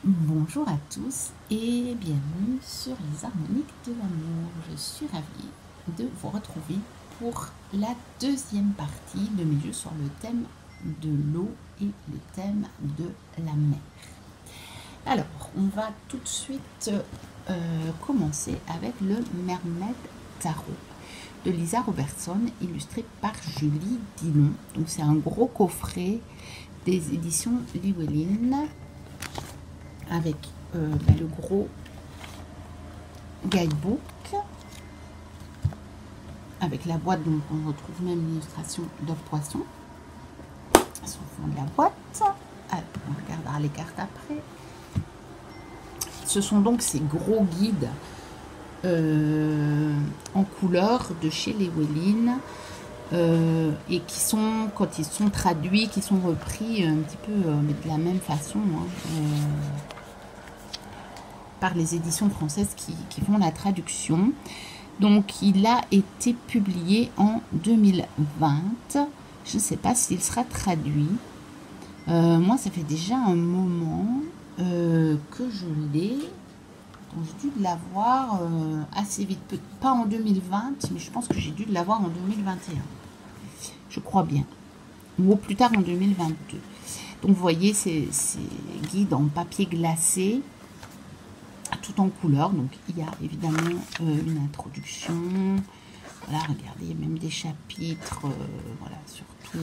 Bonjour à tous et bienvenue sur les harmoniques de l'amour. Je suis ravie de vous retrouver pour la deuxième partie de mes jeux sur le thème de l'eau et le thème de la mer. Alors, on va tout de suite commencer avec le Mermaid Tarot de Lisa Robertson, illustré par Julie Dillon. Donc c'est un gros coffret des éditions Llewellyn, avec le gros guidebook, avec la boîte, donc on retrouve même l'illustration de poisson sur le fond de la boîte. Alors, on regardera les cartes après. Ce sont donc ces gros guides en couleur de chez Llewellyn, et qui sont, quand ils sont traduits, qui sont repris un petit peu mais de la même façon, par les éditions françaises qui font la traduction. Donc il a été publié en 2020. Je ne sais pas s'il sera traduit. Moi, ça fait déjà un moment que je l'ai. Donc j'ai dû l'avoir assez vite. Pas en 2020, mais je pense que j'ai dû l'avoir en 2021. Je crois bien. Ou au plus tard en 2022. Donc vous voyez ces guides en papier glacé, tout en couleur. Donc il y a évidemment une introduction. Voilà, regardez, il y a même des chapitres, voilà, surtout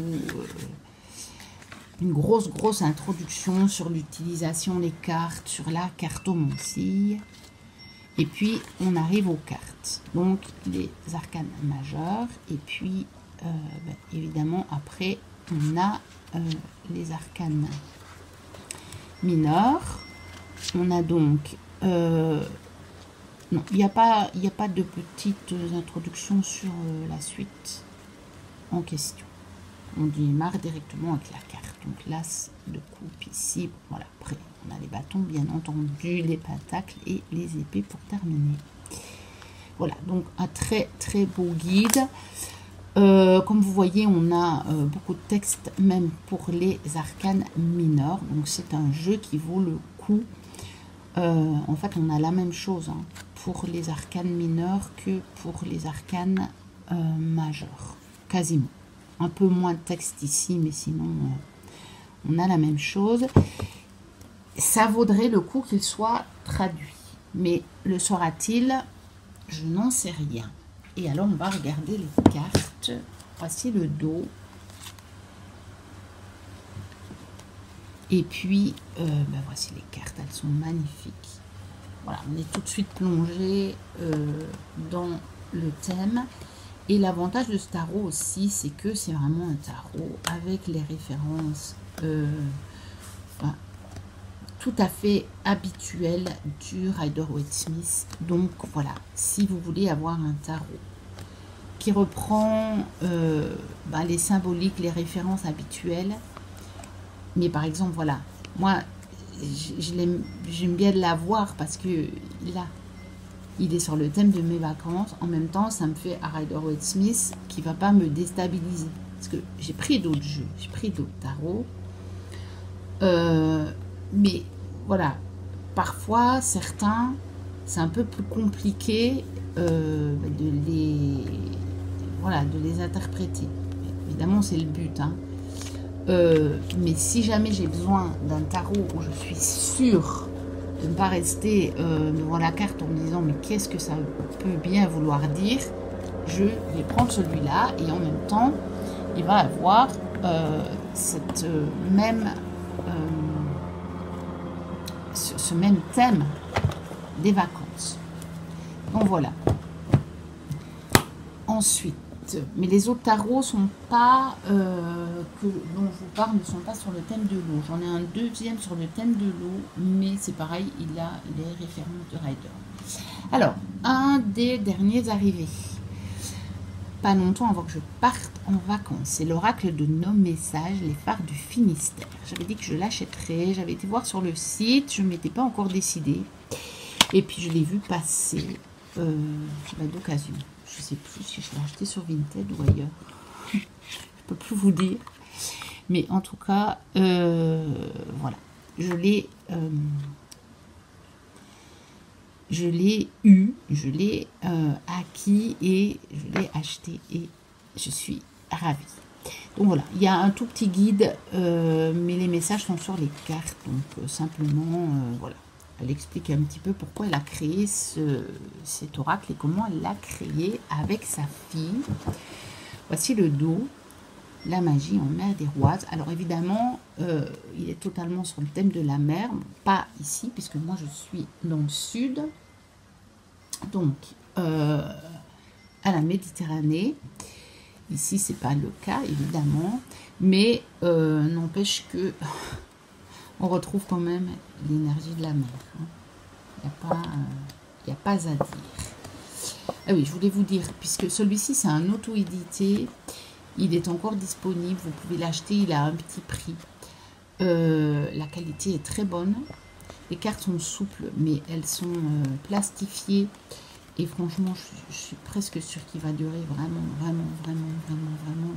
une grosse introduction sur l'utilisation des cartes, sur la cartomancie. Et puis on arrive aux cartes, donc les arcanes majeures, et puis évidemment après on a les arcanes mineurs. On a donc non, il n'y a pas de petites introductions sur la suite en question. On démarre directement avec la carte. Donc l'as de coupe ici. Voilà, après on a les bâtons bien entendu, les pentacles et les épées pour terminer. Voilà, donc un très beau guide. Comme vous voyez, on a beaucoup de textes même pour les arcanes mineurs. Donc c'est un jeu qui vaut le coup. En fait, on a la même chose pour les arcanes mineurs que pour les arcanes majeures. Quasiment. Un peu moins de texte ici, mais sinon, on a la même chose. Ça vaudrait le coup qu'il soit traduit. Mais le sera-t-il? Je n'en sais rien. Et alors, on va regarder les cartes. Voici le dos. Et puis, voici les cartes. Elles sont magnifiques. Voilà, on est tout de suite plongé dans le thème. Et l'avantage de ce tarot aussi, c'est que c'est vraiment un tarot avec les références tout à fait habituelles du Rider-Waite-Smith. Donc voilà, si vous voulez avoir un tarot qui reprend les symboliques, les références habituelles, mais par exemple, voilà, moi, j'aime bien l'avoir parce que là, il est sur le thème de mes vacances. En même temps, ça me fait un Rider-Waite-Smith qui ne va pas me déstabiliser. Parce que j'ai pris d'autres jeux, j'ai pris d'autres tarots. Mais voilà, parfois, certains, c'est un peu plus compliqué de les interpréter. Évidemment, c'est le but. Mais si jamais j'ai besoin d'un tarot où je suis sûre de ne pas rester devant la carte en me disant mais qu'est-ce que ça peut bien vouloir dire, je vais prendre celui-là et en même temps il va avoir ce même thème des vacances. Donc voilà. Ensuite, mais les autres tarots sont pas dont je vous parle ne sont pas sur le thème de l'eau. J'en ai un deuxième sur le thème de l'eau, mais c'est pareil, il a les références de Rider. Alors, un des derniers arrivés, pas longtemps avant que je parte en vacances, c'est l'oracle de nos messages, les phares du Finistère. J'avais dit que je l'achèterais, j'avais été voir sur le site, je ne m'étais pas encore décidée, et puis je l'ai vu passer d'occasion. Je ne sais plus si je l'ai acheté sur Vinted ou ailleurs. Je ne peux plus vous dire. Mais en tout cas, voilà. Je l'ai je l'ai eu, je l'ai acquis et je l'ai acheté et je suis ravie. Donc voilà, il y a un tout petit guide, mais les messages sont sur les cartes. Donc simplement, voilà, elle explique un petit peu pourquoi elle a créé cet oracle et comment elle l'a créé avec sa fille. Voici le dos, la magie en mer des rois. Alors évidemment, il est totalement sur le thème de la mer, pas ici, puisque moi je suis dans le sud, donc à la Méditerranée. Ici, c'est pas le cas, évidemment, mais n'empêche que on retrouve quand même l'énergie de la mer. Il n'y a pas à dire. Ah oui, je voulais vous dire, puisque celui-ci, c'est un auto-édité, il est encore disponible, vous pouvez l'acheter, il a un petit prix. La qualité est très bonne. Les cartes sont souples, mais elles sont plastifiées. Et franchement, je suis presque sûre qu'il va durer vraiment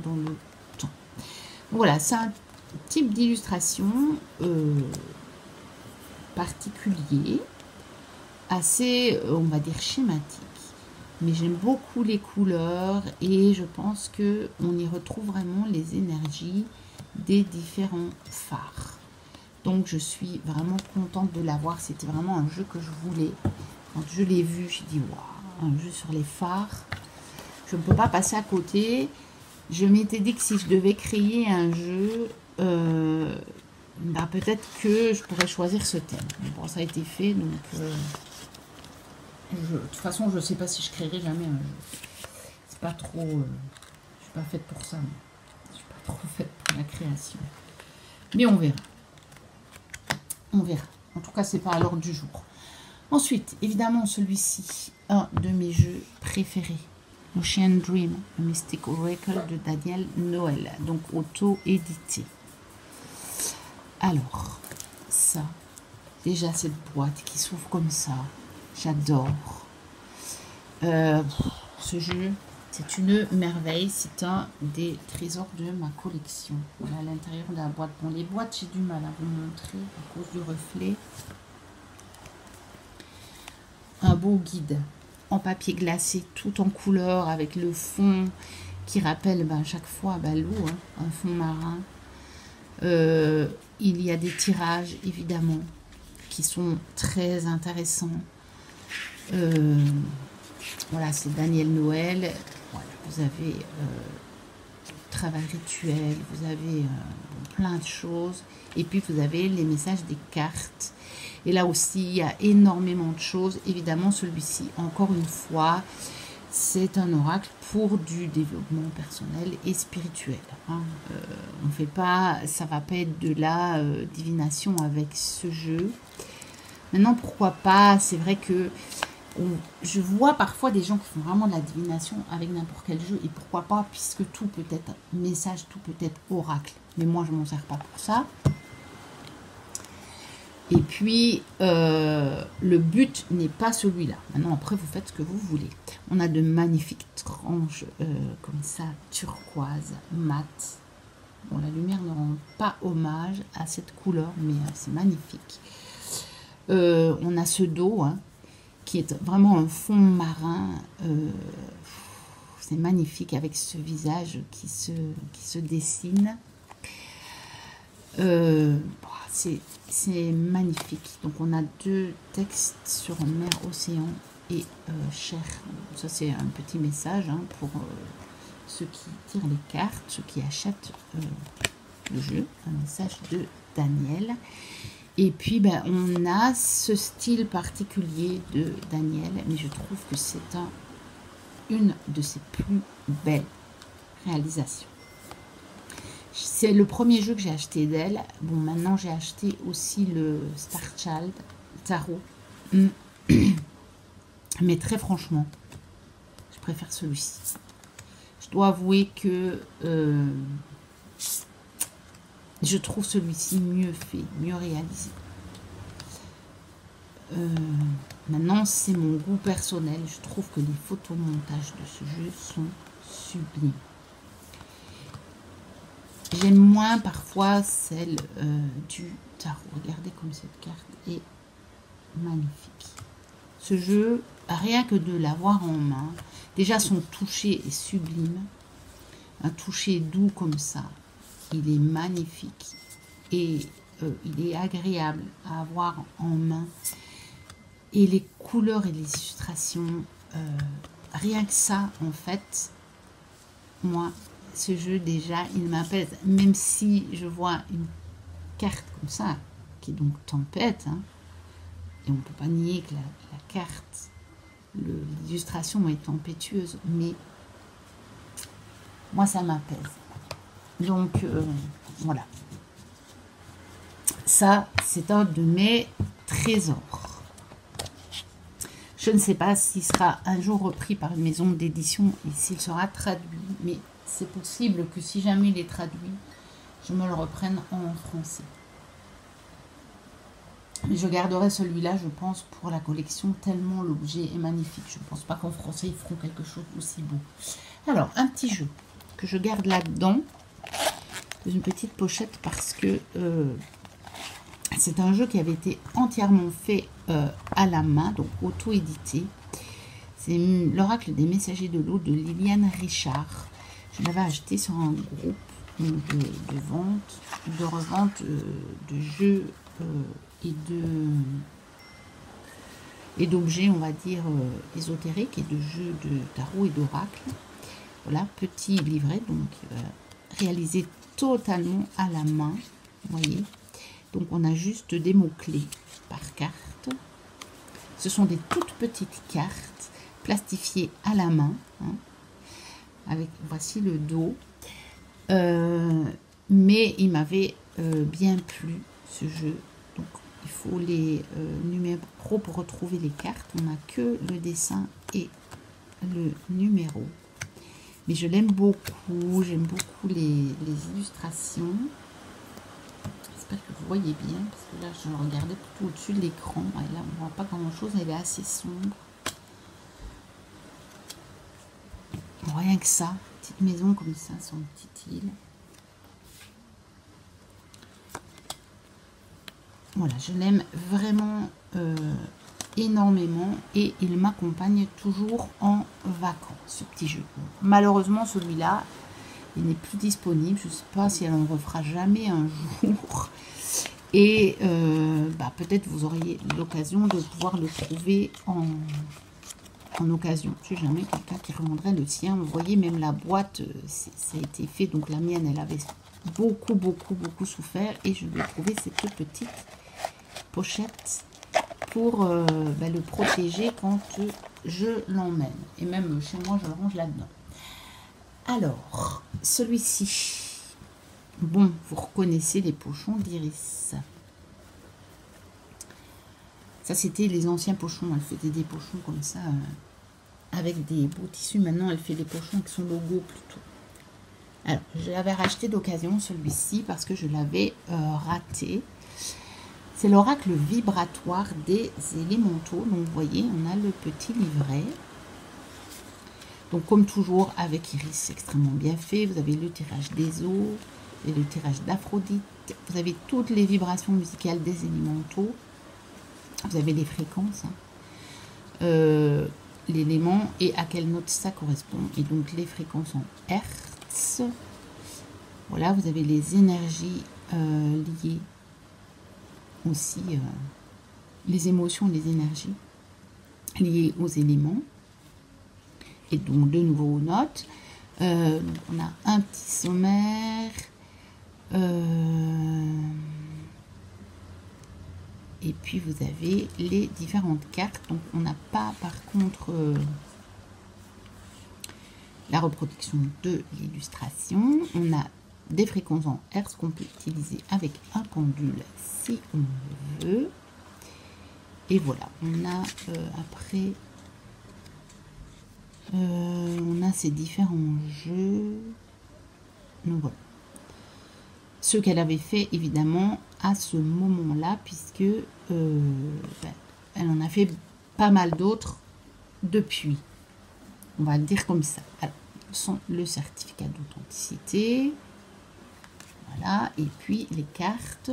dans le temps. Voilà, c'est un type d'illustration particulier, assez, on va dire, schématique. Mais j'aime beaucoup les couleurs et je pense qu'on y retrouve vraiment les énergies des différents phares. Donc je suis vraiment contente de l'avoir. C'était vraiment un jeu que je voulais. Quand je l'ai vu, j'ai dit waouh, un jeu sur les phares. Je ne peux pas passer à côté. Je m'étais dit que si je devais créer un jeu, bah peut-être que je pourrais choisir ce thème. Bon, ça a été fait, donc de toute façon, je ne sais pas si je créerai jamais un jeu. C'est pas trop. Je suis pas faite pour ça. Je suis pas trop faite pour la création. Mais on verra. On verra. En tout cas, c'est pas à l'ordre du jour. Ensuite, évidemment, celui-ci, un de mes jeux préférés. Ocean Dream, le Mystic Oracle de Daniel Noël. Donc, auto-édité. Alors, ça. Déjà, cette boîte qui s'ouvre comme ça. J'adore. Ce jeu, c'est une merveille. C'est un des trésors de ma collection. Voilà à l'intérieur de la boîte. Bon, les boîtes, j'ai du mal à vous montrer à cause du reflet. Un beau guide en papier glacé, tout en couleur, avec le fond qui rappelle à chaque fois l'eau, un fond marin. Il y a des tirages, évidemment, qui sont très intéressants. Voilà, c'est Daniel Noël. Voilà, vous avez travail rituel, vous avez plein de choses. Et puis, vous avez les messages des cartes. Et là aussi, il y a énormément de choses. Évidemment, celui-ci, encore une fois, c'est un oracle pour du développement personnel et spirituel. On fait pas, ça va pas être de la divination avec ce jeu. Maintenant, pourquoi pas? C'est vrai que je vois parfois des gens qui font vraiment de la divination avec n'importe quel jeu. Et pourquoi pas? Puisque tout peut être message, tout peut être oracle. Mais moi, je m'en sers pas pour ça. Et puis, le but n'est pas celui-là. Maintenant, après, vous faites ce que vous voulez. On a de magnifiques tranches comme ça, turquoise, mat. Bon, la lumière ne rend pas hommage à cette couleur, mais c'est magnifique. On a ce dos, qui est vraiment un fond marin. C'est magnifique avec ce visage qui se dessine. C'est magnifique. Donc on a deux textes sur mer, océan et chair. Ça c'est un petit message pour ceux qui tirent les cartes, ceux qui achètent le jeu. Un message de Daniel. Et puis on a ce style particulier de Daniel, mais je trouve que c'est une de ses plus belles réalisations. C'est le premier jeu que j'ai acheté d'elle. Bon, maintenant, j'ai acheté aussi le Star Child Tarot. Mais très franchement, je préfère celui-ci. Je dois avouer que je trouve celui-ci mieux fait, mieux réalisé. Maintenant, c'est mon goût personnel. Je trouve que les photomontages de ce jeu sont sublimes. J'aime moins parfois celle du tarot. Regardez comme cette carte est magnifique. ce jeu, rien que de l'avoir en main, déjà son toucher est sublime. Un toucher doux comme ça, il est magnifique et il est agréable à avoir en main. Et les couleurs et les illustrations, rien que ça, en fait, moi, ce jeu déjà, il m'apaise. Même si je vois une carte comme ça, qui est donc tempête, hein, et on ne peut pas nier que la carte, l'illustration est tempétueuse, mais moi, ça m'apaise. Donc, voilà. Ça, c'est un de mes trésors. Je ne sais pas s'il sera un jour repris par une maison d'édition et s'il sera traduit, mais c'est possible que si jamais il est traduit, je me le reprenne en français. Mais je garderai celui-là, je pense, pour la collection, tellement l'objet est magnifique. Je ne pense pas qu'en français, ils feront quelque chose d'aussi beau. Alors, un petit jeu que je garde là-dedans, dans une petite pochette, parce que c'est un jeu qui avait été entièrement fait à la main, donc auto-édité. C'est l'Oracle des Messagers de l'eau de Liliane Richard. Je l'avais acheté sur un groupe de vente, de revente de jeux et d'objets, on va dire, ésotériques et de jeux de tarot et d'oracle. Voilà, petit livret, donc réalisé totalement à la main, vous voyez. Donc on a juste des mots-clés par carte. Ce sont des toutes petites cartes plastifiées à la main, hein, avec, voici le dos. Mais il m'avait bien plu ce jeu. Donc il faut les numéros pour retrouver les cartes. On n'a que le dessin et le numéro. Mais je l'aime beaucoup. J'aime beaucoup les illustrations. J'espère que vous voyez bien. Parce que là, je regardais plutôt au-dessus de l'écran. Et là, on ne voit pas grand-chose. Elle est assez sombre. Bon, rien que ça. Petite maison comme ça, sur une petite île. Voilà, je l'aime vraiment énormément et il m'accompagne toujours en vacances, ce petit jeu. Malheureusement, celui-là, il n'est plus disponible. Je ne sais pas si elle en refera jamais un jour. Et peut-être vous auriez l'occasion de pouvoir le trouver en occasion. Je ne sais jamais, quelqu'un qui revendrait le sien. Vous voyez, même la boîte, ça a été fait. Donc la mienne, elle avait beaucoup souffert. Et je lui ai trouvé cette petite pochette pour le protéger quand je l'emmène. Et même chez moi, je le range là-dedans. Alors, celui-ci. Bon, vous reconnaissez les pochons d'Iris. Ça, c'était les anciens pochons. Elle faisait des pochons comme ça, avec des beaux tissus. Maintenant, elle fait des pochons avec son logo plutôt. Alors, je l'avais racheté d'occasion, celui-ci, parce que je l'avais raté. C'est l'oracle vibratoire des élémentaux. Donc, vous voyez, on a le petit livret. Donc, comme toujours, avec Iris, c'est extrêmement bien fait. Vous avez le tirage des eaux et le tirage d'Aphrodite. Vous avez toutes les vibrations musicales des élémentaux. Vous avez les fréquences, hein. L'élément et à quelle note ça correspond. Et donc, les fréquences en Hertz. Voilà, vous avez les énergies liées aussi, les émotions, les énergies liées aux éléments. Et donc, de nouveau aux notes. Donc on a un petit sommaire. Et puis, vous avez les différentes cartes. Donc, on n'a pas, par contre, la reproduction de l'illustration. On a des fréquences en Hertz qu'on peut utiliser avec un pendule si on veut. Et voilà, on a après, on a ces différents jeux. Donc voilà. Ce qu'elle avait fait évidemment à ce moment-là, puisque elle en a fait pas mal d'autres depuis. On va le dire comme ça. Alors, le certificat d'authenticité. Voilà, et puis les cartes.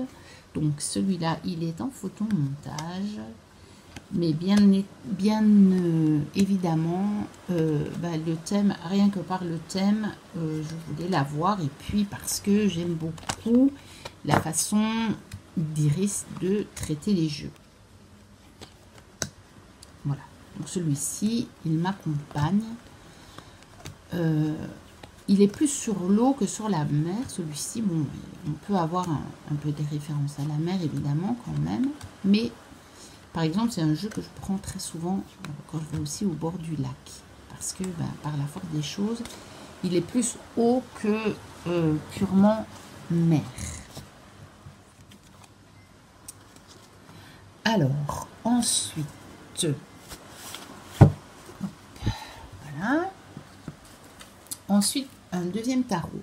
Donc celui-là, il est en photomontage. Mais bien évidemment, le thème, rien que par le thème, je voulais l'avoir. Et puis parce que j'aime beaucoup la façon d'Iris de traiter les jeux. Voilà. Donc celui-ci, il m'accompagne. Il est plus sur l'eau que sur la mer. Celui-ci, bon, on peut avoir un peu des références à la mer, évidemment, quand même. Mais... Par exemple, c'est un jeu que je prends très souvent quand je vais aussi au bord du lac. Parce que, par la force des choses, il est plus eau que purement mer. Alors, ensuite, voilà. Ensuite, un deuxième tarot.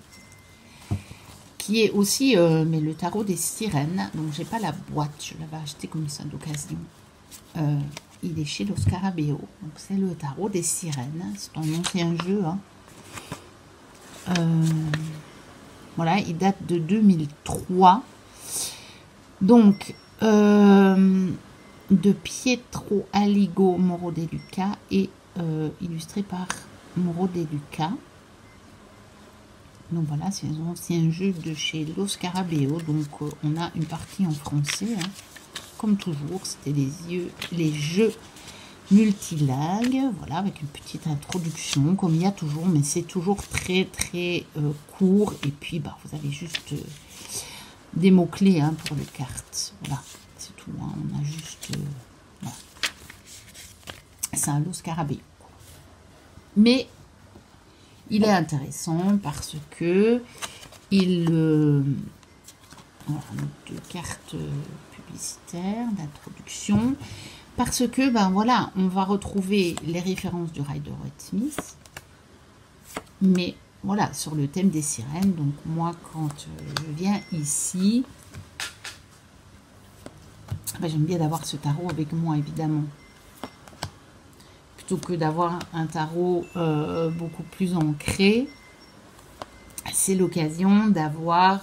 Qui est aussi, mais le tarot des sirènes. Donc, j'ai pas la boîte. Je l'avais acheté comme ça d'occasion. Il est chez Los Scarabeo. Donc, c'est le tarot des sirènes. C'est un ancien jeu. Hein. Voilà, il date de 2003. Donc, de Pietro Aligo Moro De Luca et illustré par Moro De Luca. Donc voilà, c'est un ancien jeu de chez Los Scarabeo. Donc on a une partie en français. Hein. Comme toujours, c'était les jeux multilingues. Voilà, avec une petite introduction, comme il y a toujours. Mais c'est toujours très très court. Et puis, vous avez juste des mots-clés hein, pour les cartes. Voilà, c'est tout. Hein. On a juste... voilà. C'est un Los Scarabeo. Mais... il est intéressant parce que il... voilà, deux cartes publicitaires d'introduction. Parce que, voilà, on va retrouver les références du Rider-Waite-Smith. Mais, voilà, sur le thème des sirènes. Donc, moi, quand je viens ici, j'aime bien d'avoir ce tarot avec moi, évidemment. Plutôt que d'avoir un tarot beaucoup plus ancré, c'est l'occasion d'avoir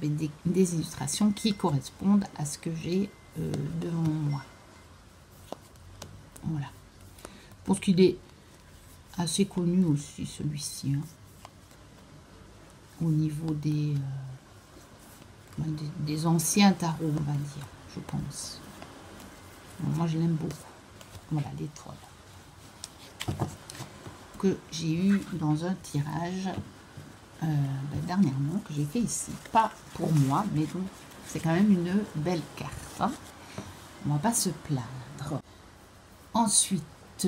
des illustrations qui correspondent à ce que j'ai devant moi. Voilà. Je pense qu'il est assez connu aussi, celui-ci, hein, au niveau des anciens tarots, on va dire, je pense. Bon, moi, je l'aime beaucoup. Voilà, l'étoile. Que j'ai eu dans un tirage dernièrement que j'ai fait ici, pas pour moi, mais donc c'est quand même une belle carte, hein. On va pas se plaindre. Ensuite,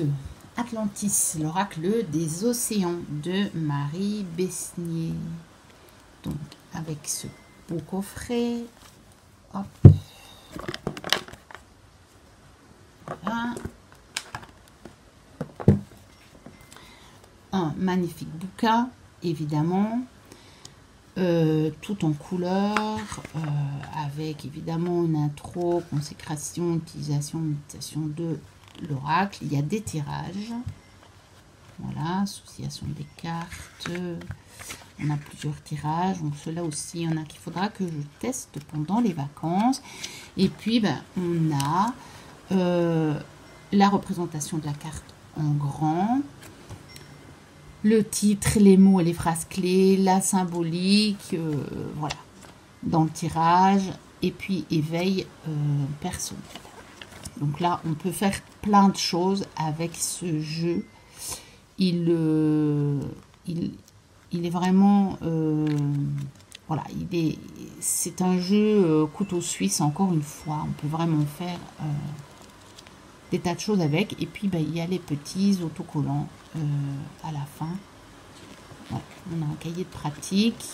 Atlantis, l'oracle des océans de Marie Besnier. Donc avec ce beau coffret, hop, voilà. Un magnifique bouquin, évidemment, tout en couleur, avec évidemment une intro, consécration, utilisation, méditation de l'oracle. Il y a des tirages, voilà, association des cartes. On a plusieurs tirages, donc ceux-là aussi, il y en a qu'il faudra que je teste pendant les vacances. Et puis, on a la représentation de la carte en grand. Le titre, les mots et les phrases clés, la symbolique, voilà, dans le tirage, et puis éveil personnel. Donc là, on peut faire plein de choses avec ce jeu. Il est vraiment, voilà, c'est un jeu couteau suisse, encore une fois. On peut vraiment faire des tas de choses avec. Et puis, il y a les petits autocollants à la fin. Voilà, on a un cahier de pratique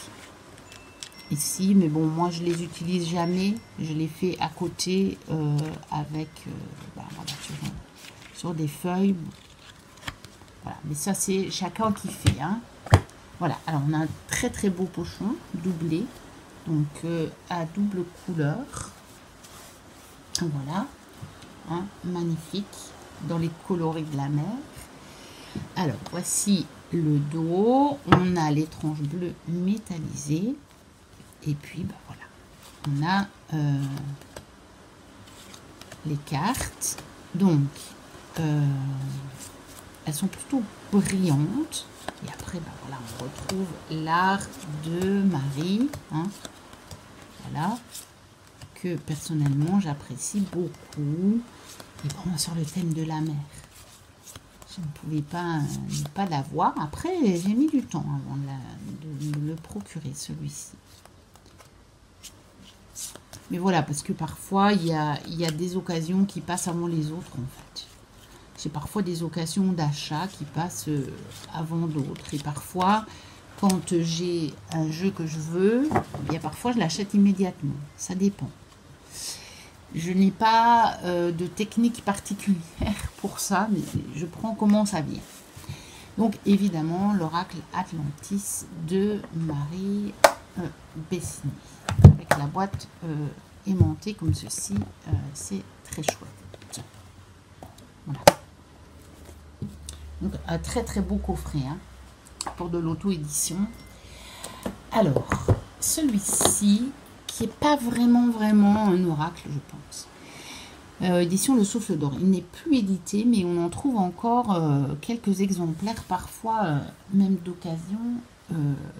ici, mais bon, moi je les utilise jamais. Je les fais à côté avec voilà, sur des feuilles. Voilà, mais ça c'est chacun qui fait, hein. Voilà, alors on a un très très beau pochon doublé, donc à double couleur. Voilà, hein, magnifique, dans les coloris de la mer. Alors, voici le dos. On a les tranches bleues métallisées. Et puis, voilà. On a les cartes. Donc, elles sont plutôt brillantes. Et après, ben voilà, on retrouve l'art de Marie. Hein, voilà. Que personnellement, j'apprécie beaucoup. Et bon, sur le thème de la mer. Je ne pouvais pas ne pas l'avoir. Après, j'ai mis du temps avant de me le procurer, celui-ci. Mais voilà, parce que parfois, il y a des occasions qui passent avant les autres, en fait. J'ai parfois des occasions d'achat qui passent avant d'autres. Et parfois, quand j'ai un jeu que je veux, eh bien parfois, je l'achète immédiatement. Ça dépend. Je n'ai pas de technique particulière pour ça, mais je prends comment ça vient. Donc, évidemment, l'oracle Atlantis de Marie Bessini. Avec la boîte aimantée comme ceci, c'est très chouette. Voilà. Donc, un très très beau coffret hein, pour de l'auto-édition. Alors, celui-ci, qui n'est pas vraiment un oracle, je pense. Édition Le Souffle d'Or. Il n'est plus édité, mais on en trouve encore quelques exemplaires, parfois même d'occasion,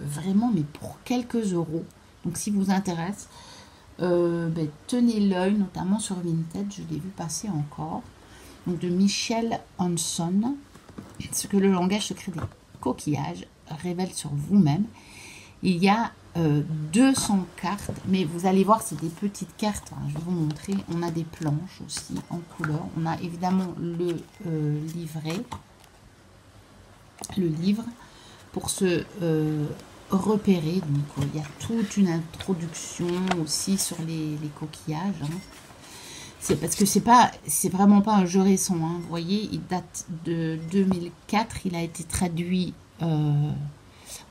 vraiment, mais pour quelques euros. Donc, si vous intéresse, tenez l'œil, notamment sur Vinted, je l'ai vu passer encore. Donc, de Michel Hanson, ce que le langage secret des coquillages révèle sur vous-même. Il y a 200 cartes, mais vous allez voir, c'est des petites cartes. Hein, je vais vous montrer. On a des planches aussi en couleur. On a évidemment le livret, le livre pour se repérer. Donc, il y a toute une introduction aussi sur les coquillages. Hein. C'est parce que c'est vraiment pas un jeu récent. Hein. Vous voyez, il date de 2004. Il a été traduit en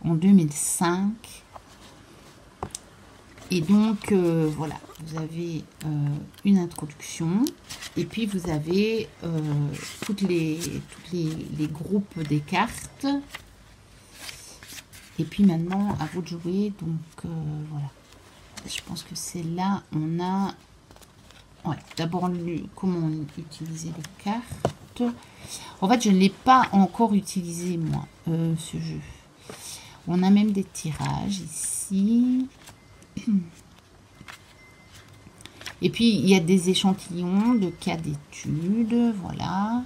2005. Et donc, voilà, vous avez une introduction. Et puis, vous avez tous les groupes des cartes. Et puis, maintenant, à vous de jouer. Donc, voilà. Je pense que c'est là, on a... Ouais, d'abord, comment utiliser les cartes. En fait, je ne l'ai pas encore utilisé, moi, ce jeu. On a même des tirages ici. Et puis, il y a des échantillons de cas d'études, voilà.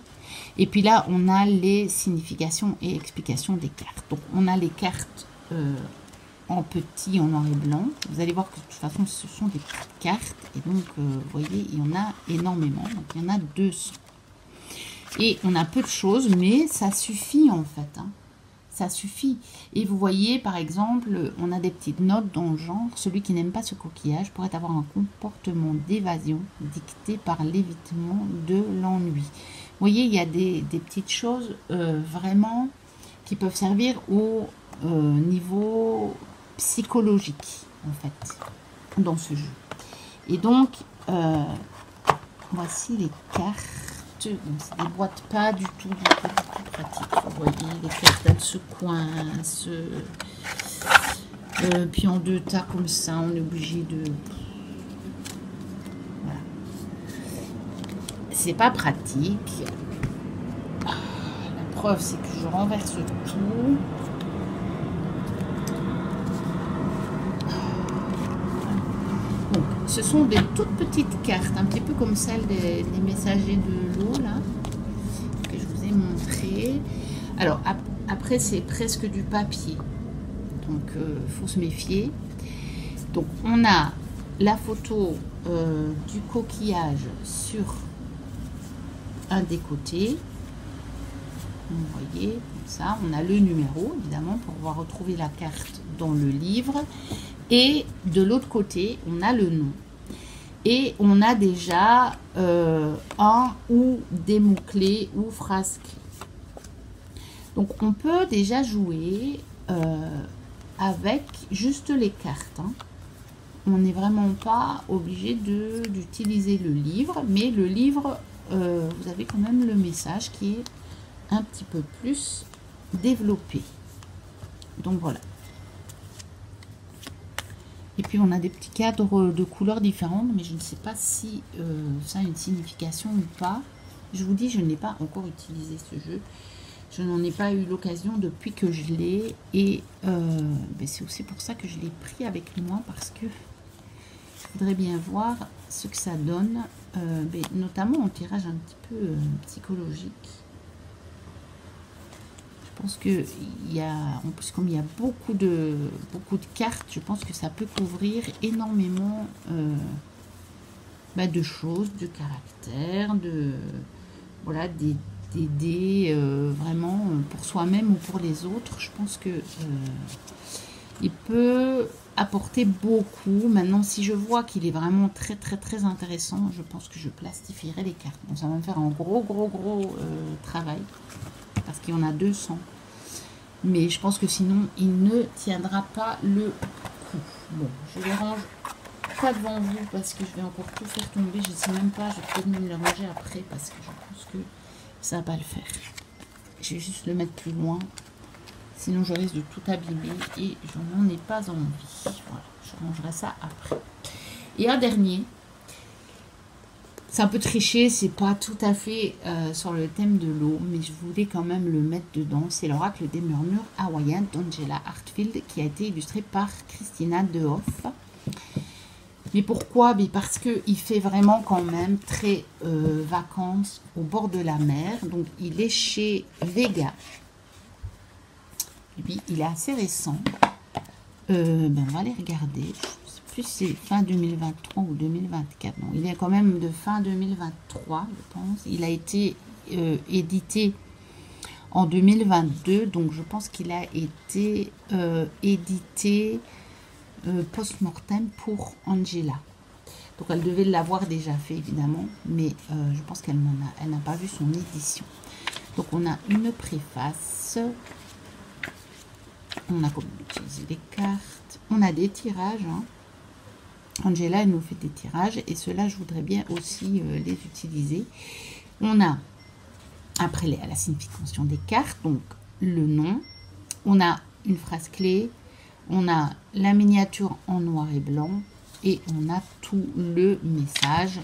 Et puis là, on a les significations et explications des cartes. Donc, on a les cartes en petit, en noir et blanc. Vous allez voir que de toute façon, ce sont des petites cartes. Et donc, vous voyez, il y en a énormément. Donc, il y en a 200. Et on a peu de choses, mais ça suffit en fait. Hein. Ça suffit. Et vous voyez, par exemple, on a des petites notes dans le genre. Celui qui n'aime pas ce coquillage pourrait avoir un comportement d'évasion dicté par l'évitement de l'ennui. Vous voyez, il y a des petites choses vraiment qui peuvent servir au niveau psychologique, en fait, dans ce jeu. Et donc, voici les cartes. C'est des boîtes pas du tout pratiques. Vous voyez, les cartes, elles se coincent. Puis en 2 tas comme ça, on est obligé de... Voilà. C'est pas pratique. La preuve, c'est que je renverse tout. Donc, ce sont des toutes petites cartes, un petit peu comme celles des messagers de l'eau, là, que je vous ai montré. Alors, après, c'est presque du papier. Donc, il faut se méfier. Donc, on a la photo du coquillage sur un des côtés. Vous voyez, comme ça. On a le numéro, évidemment, pour pouvoir retrouver la carte dans le livre. Et de l'autre côté, on a le nom. Et on a déjà un ou des mots-clés ou phrases clés. Donc, on peut déjà jouer avec juste les cartes. Hein. On n'est vraiment pas obligé d'utiliser le livre. Mais le livre, vous avez quand même le message qui est un petit peu plus développé. Donc, voilà. Et puis, on a des petits cadres de couleurs différentes, mais je ne sais pas si ça a une signification ou pas. Je vous dis, je n'ai pas encore utilisé ce jeu. Je n'en ai pas eu l'occasion depuis que je l'ai. Et c'est aussi pour ça que je l'ai pris avec moi. Parce que je voudrais bien voir ce que ça donne. Notamment en tirage un petit peu psychologique. Je pense que il y a, en plus comme il y a beaucoup de cartes, je pense que ça peut couvrir énormément de choses, de caractère, voilà, d'aider vraiment pour soi-même ou pour les autres. Je pense que il peut apporter beaucoup. Maintenant, si je vois qu'il est vraiment très très très intéressant, je pense que je plastifierai les cartes. Bon, ça va me faire un gros travail. Parce qu'il y en a 200. Mais je pense que sinon, il ne tiendra pas le coup. Bon, je les range pas devant vous parce que je vais encore tout faire tomber. Je ne sais même pas, je vais peut-être me les ranger après parce que je pense que ça va pas le faire. Je vais juste le mettre plus loin. Sinon, je risque de tout abîmer et je n'en ai pas envie. Voilà, je rangerai ça après. Et un dernier. C'est un peu triché, c'est pas tout à fait sur le thème de l'eau, mais je voulais quand même le mettre dedans. C'est l'oracle des murmures hawaïens d'Angela Hartfield qui a été illustré par Christina Dehoff. Mais pourquoi? Parce qu'il fait vraiment quand même très vacances au bord de la mer. Donc il est chez Vega. Lui, il est assez récent. On va aller regarder. C'est fin 2023 ou 2024. Non, il est quand même de fin 2023, je pense. Il a été édité en 2022, donc je pense qu'il a été édité post-mortem pour Angela. Donc elle devait l'avoir déjà fait, évidemment, mais je pense qu'elle n'a pas vu son édition. Donc on a une préface. On a comment utiliser les cartes. On a des tirages, hein. Angela, elle nous fait des tirages et ceux-là, je voudrais bien aussi les utiliser. On a, après la signification des cartes, donc le nom, on a une phrase clé, on a la miniature en noir et blanc et on a tout le message.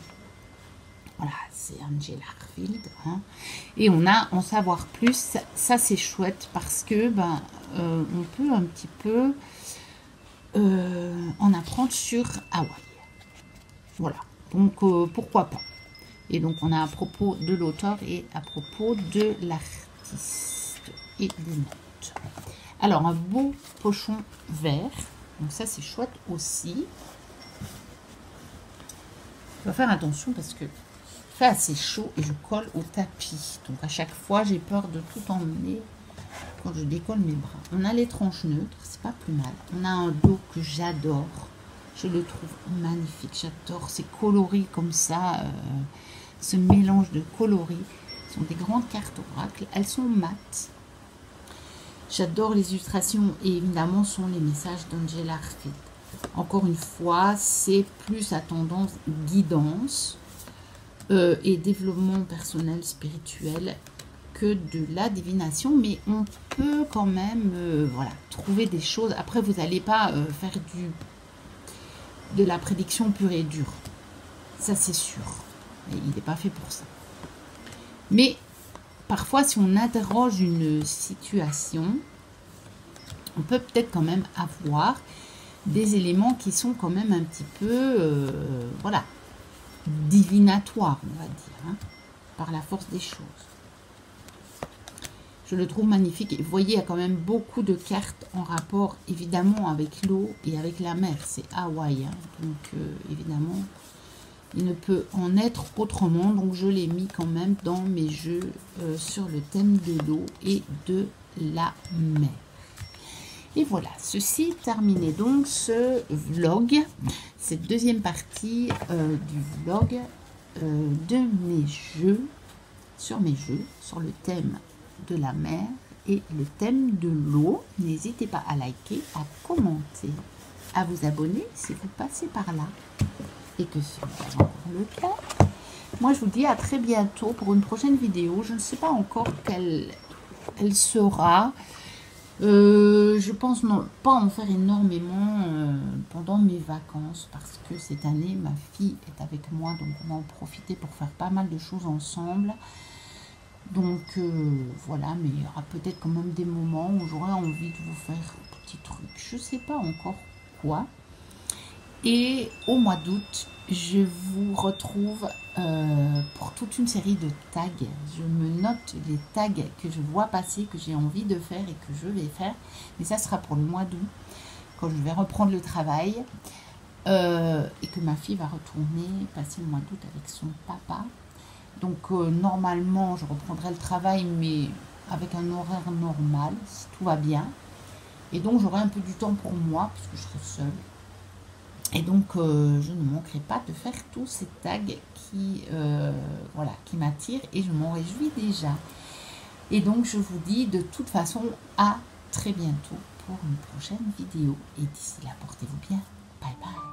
Voilà, c'est Angela Hartfield. Hein. Et on a en savoir plus. Ça, c'est chouette parce que on peut un petit peu en apprendre sur Hawaï. Voilà, donc pourquoi pas. Et donc on a à propos de l'auteur et à propos de l'artiste et des notes. Alors un beau pochon vert, donc ça c'est chouette aussi. Je dois faire attention parce que il fait assez chaud et je colle au tapis. Donc à chaque fois j'ai peur de tout emmener quand je décolle mes bras. On a les tranches neutres, c'est pas plus mal. On a un dos que j'adore. Je le trouve magnifique. J'adore ces coloris comme ça. Ce mélange de coloris. Ce sont des grandes cartes oracle. Elles sont mates. J'adore les illustrations et évidemment sont les messages d'Angela Hartfield. Encore une fois, c'est plus à tendance guidance et développement personnel spirituel que de la divination, mais on peut quand même voilà, trouver des choses. Après, vous n'allez pas faire de la prédiction pure et dure. Ça, c'est sûr. Et il n'est pas fait pour ça. Mais parfois, si on interroge une situation, on peut peut-être quand même avoir des éléments qui sont quand même un petit peu, voilà, divinatoires, on va dire, hein, par la force des choses. Je le trouve magnifique. Et vous voyez, il y a quand même beaucoup de cartes en rapport, évidemment, avec l'eau et avec la mer. C'est Hawaï. Hein. Donc, évidemment, il ne peut en être autrement. Donc, je l'ai mis quand même dans mes jeux sur le thème de l'eau et de la mer. Et voilà, ceci terminait donc ce vlog, cette deuxième partie du vlog de mes jeux, sur le thème de la mer et le thème de l'eau. N'hésitez pas à liker, à commenter, à vous abonner si vous passez par là et que ce n'est pas encore le cas. Moi, je vous dis à très bientôt pour une prochaine vidéo. Je ne sais pas encore quelle elle sera. Je pense non, pas en faire énormément pendant mes vacances parce que cette année ma fille est avec moi, donc on va en profiter pour faire pas mal de choses ensemble. Donc voilà, mais il y aura peut-être quand même des moments où j'aurai envie de vous faire un petit truc, je sais pas encore quoi. Et au mois d'août, je vous retrouve pour toute une série de tags. Je me note les tags que je vois passer, que j'ai envie de faire et que je vais faire. Mais ça sera pour le mois d'août, quand je vais reprendre le travail. Et que ma fille va retourner passer le mois d'août avec son papa. Donc normalement, je reprendrai le travail, mais avec un horaire normal, si tout va bien. Et donc j'aurai un peu du temps pour moi, puisque je serai seule. Et donc, je ne manquerai pas de faire tous ces tags qui, voilà, qui m'attirent et je m'en réjouis déjà. Et donc, je vous dis de toute façon à très bientôt pour une prochaine vidéo. Et d'ici là, portez-vous bien. Bye bye.